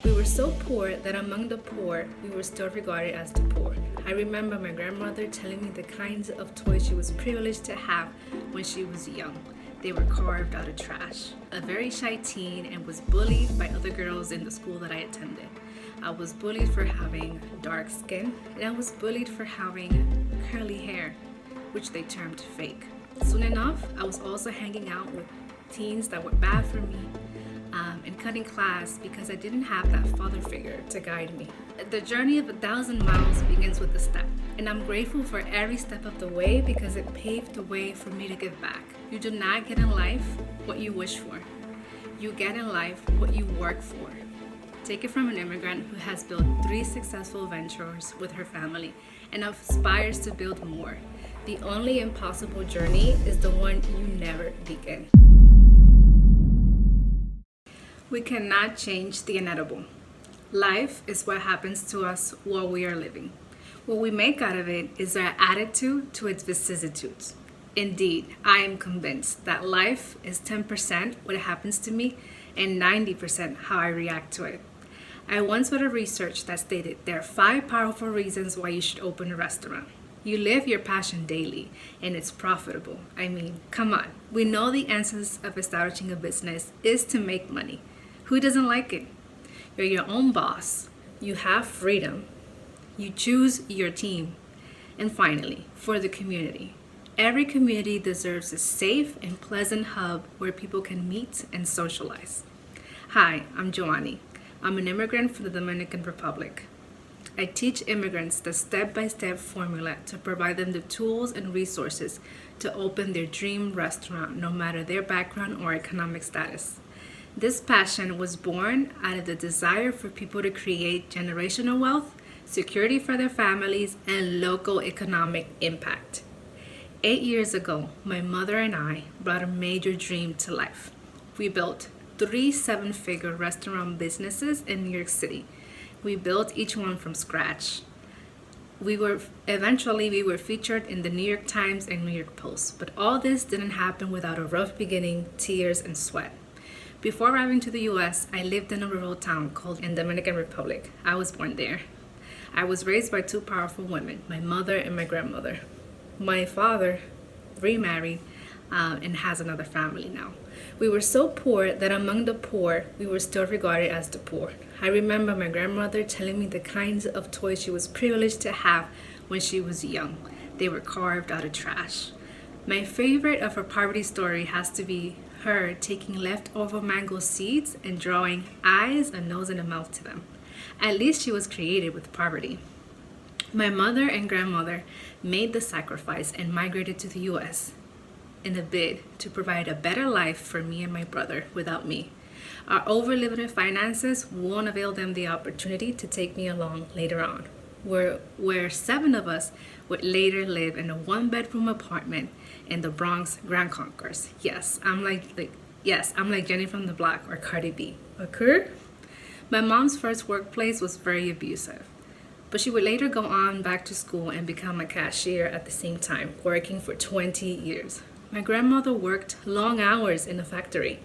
We were so poor that among the poor, we were still regarded as the poor. I remember my grandmother telling me the kinds of toys she was privileged to have when she was young. They were carved out of trash. A very shy teen and was bullied by other girls in the school that I attended. I was bullied for having dark skin, and I was bullied for having curly hair, which they termed fake. Soon enough, I was also hanging out with teens that were bad for me, and cutting class because I didn't have that father figure to guide me. The journey of 1,000 miles begins with a step, and I'm grateful for every step of the way because it paved the way for me to give back. You do not get in life what you wish for. You get in life what you work for. Take it from an immigrant who has built 3 successful ventures with her family and aspires to build more. The only impossible journey is the one you never begin. We cannot change the inevitable. Life is what happens to us while we are living. What we make out of it is our attitude to its vicissitudes. Indeed, I am convinced that life is 10% what happens to me and 90% how I react to it. I once read a research that stated there are 5 powerful reasons why you should open a restaurant. You live your passion daily and it's profitable. I mean, come on. We know the essence of establishing a business is to make money. Who doesn't like it? You're your own boss. You have freedom. You choose your team. And finally, for the community. Every community deserves a safe and pleasant hub where people can meet and socialize. Hi, I'm Jhoanny. I'm an immigrant from the Dominican Republic. I teach immigrants the step-by-step formula to provide them the tools and resources to open their dream restaurant, no matter their background or economic status. This passion was born out of the desire for people to create generational wealth, security for their families, and local economic impact. 8 years ago, my mother and I brought a major dream to life. We built 3 7-figure restaurant businesses in New York City. We built each one from scratch. Eventually we were featured in the New York Times and New York Post, but all this didn't happen without a rough beginning, tears, and sweat. Before arriving to the US, I lived in a rural town called in Dominican Republic. I was born there. I was raised by 2 powerful women, my mother and my grandmother. My father remarried and has another family now. We were so poor that among the poor, we were still regarded as the poor. I remember my grandmother telling me the kinds of toys she was privileged to have when she was young. They were carved out of trash. My favorite of her poverty story has to be her taking leftover mango seeds and drawing eyes, a nose, and a mouth to them. At least she was creative with poverty. My mother and grandmother made the sacrifice and migrated to the US in a bid to provide a better life for me and my brother without me. Our over-limited finances won't avail them the opportunity to take me along later on, where 7 of us would later live in a 1-bedroom apartment in the Bronx Grand Concourse. Yes, I'm like Jenny from the Block or Cardi B. Okay? My mom's first workplace was very abusive, but she would later go on back to school and become a cashier at the same time, working for 20 years. My grandmother worked long hours in a factory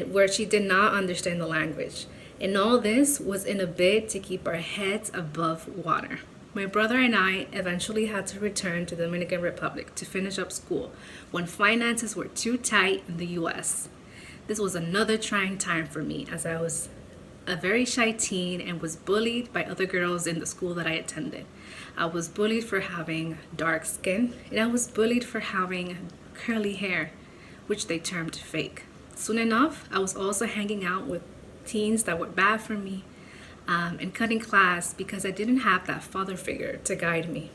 where she did not understand the language. And all this was in a bid to keep our heads above water. My brother and I eventually had to return to the Dominican Republic to finish up school when finances were too tight in the US. This was another trying time for me as I was a very shy teen and was bullied by other girls in the school that I attended. I was bullied for having dark skin, and I was bullied for having curly hair, which they termed fake. Soon enough, I was also hanging out with teens that were bad for me and cutting class because I didn't have that father figure to guide me.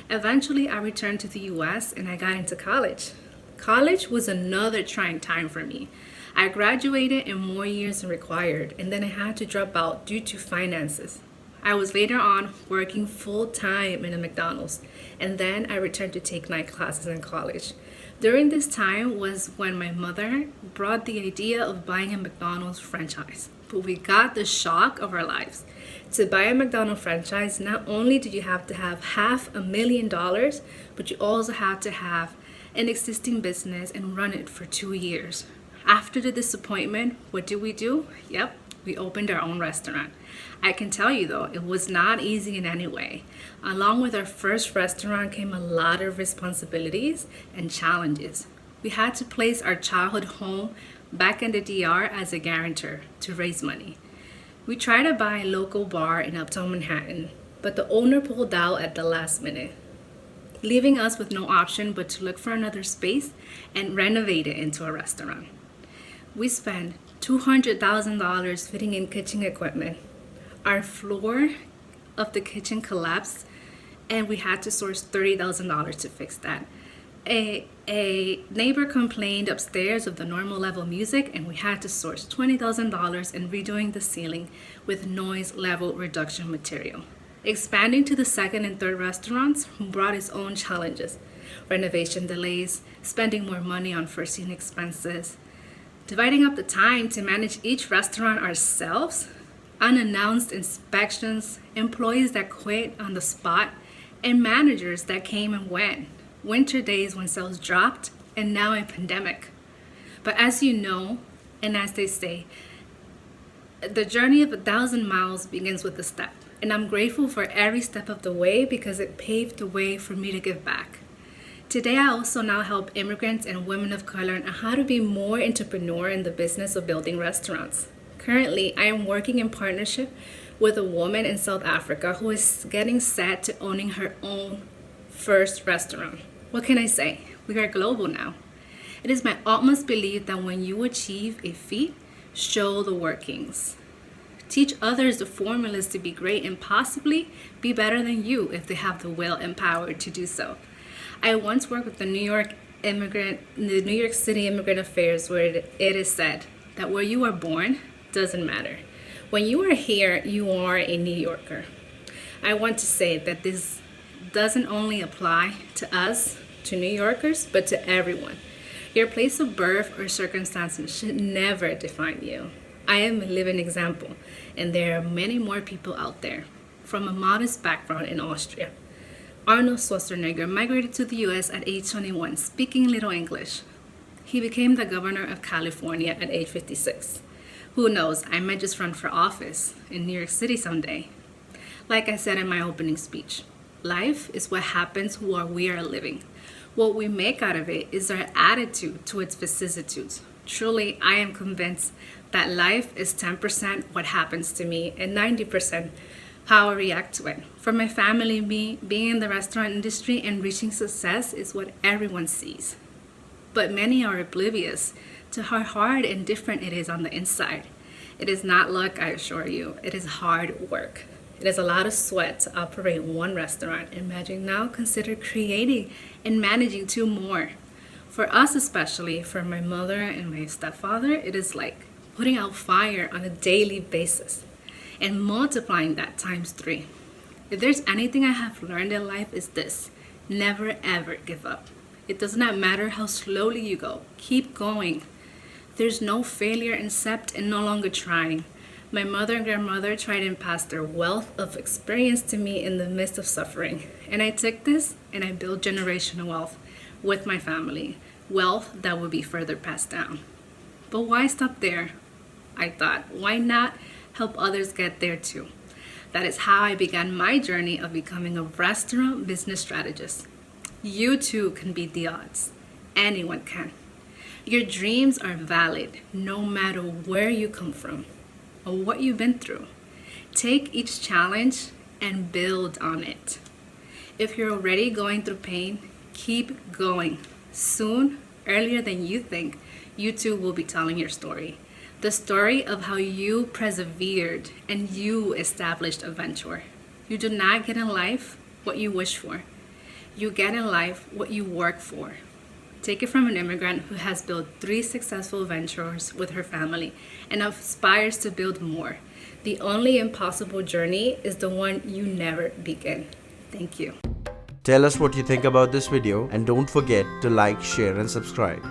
Eventually, I returned to the US and I got into college. College was another trying time for me. I graduated in more years than required, and then I had to drop out due to finances. I was later on working full-time in a McDonald's, and then I returned to take night classes in college. During this time was when my mother brought the idea of buying a McDonald's franchise. But we got the shock of our lives. To buy a McDonald's franchise, not only did you have to have $500,000, but you also had to have an existing business and run it for 2 years. After the disappointment, what do? Yep, we opened our own restaurant. I can tell you though, it was not easy in any way. Along with our first restaurant came a lot of responsibilities and challenges. We had to place our childhood home back in the DR as a guarantor to raise money. We tried to buy a local bar in Uptown Manhattan, but the owner pulled out at the last minute, leaving us with no option but to look for another space and renovate it into a restaurant. We spent $200,000 fitting in kitchen equipment. Our floor of the kitchen collapsed and we had to source $30,000 to fix that. A neighbor complained upstairs of the normal level music and we had to source $20,000 in redoing the ceiling with noise level reduction material. Expanding to the second and third restaurants brought its own challenges. Renovation delays, spending more money on first-in expenses, dividing up the time to manage each restaurant ourselves, unannounced inspections, employees that quit on the spot, and managers that came and went, winter days when sales dropped, and now a pandemic. But as you know, and as they say, the journey of 1,000 miles begins with a step. And I'm grateful for every step of the way because it paved the way for me to give back. Today, I also now help immigrants and women of color on how to be more entrepreneur in the business of building restaurants. Currently, I am working in partnership with a woman in South Africa who is getting set to owning her own first restaurant. What can I say? We are global now. It is my utmost belief that when you achieve a feat, show the workings. Teach others the formulas to be great and possibly be better than you if they have the will and power to do so. I once worked with the New York City Immigrant Affairs where it is said that where you are born doesn't matter. When you are here, you are a New Yorker. I want to say that this doesn't only apply to us, to New Yorkers, but to everyone. Your place of birth or circumstances should never define you. I am a living example, and there are many more people out there. From a modest background in Austria, Arnold Schwarzenegger migrated to the US at age 21, speaking little English. He became the governor of California at age 56. Who knows, I might just run for office in New York City someday. Like I said in my opening speech, life is what happens while we are living. What we make out of it is our attitude to its vicissitudes. Truly, I am convinced that life is 10% what happens to me and 90% how I react to it. For my family, me being in the restaurant industry and reaching success is what everyone sees. But many are oblivious to how hard and different it is on the inside. It is not luck, I assure you. It is hard work. It is a lot of sweat to operate one restaurant. Imagine now consider creating and managing 2 more. For us especially, for my mother and my stepfather, it is like putting out fire on a daily basis and multiplying that times 3. If there's anything I have learned in life is this: never ever give up. It does not matter how slowly you go, keep going. There's no failure except in no longer trying. My mother and grandmother tried and passed their wealth of experience to me in the midst of suffering. And I took this and I built generational wealth with my family, wealth that will be further passed down. But why stop there? I thought, why not help others get there too? That is how I began my journey of becoming a restaurant business strategist. You too can beat the odds. Anyone can. Your dreams are valid no matter where you come from or what you've been through. Take each challenge and build on it. If you're already going through pain, keep going. Soon, earlier than you think, you too will be telling your story. The story of how you persevered and you established a venture. You do not get in life what you wish for. You get in life what you work for. Take it from an immigrant who has built 3 successful ventures with her family and aspires to build more. The only impossible journey is the one you never begin. Thank you. Tell us what you think about this video and don't forget to like, share and subscribe.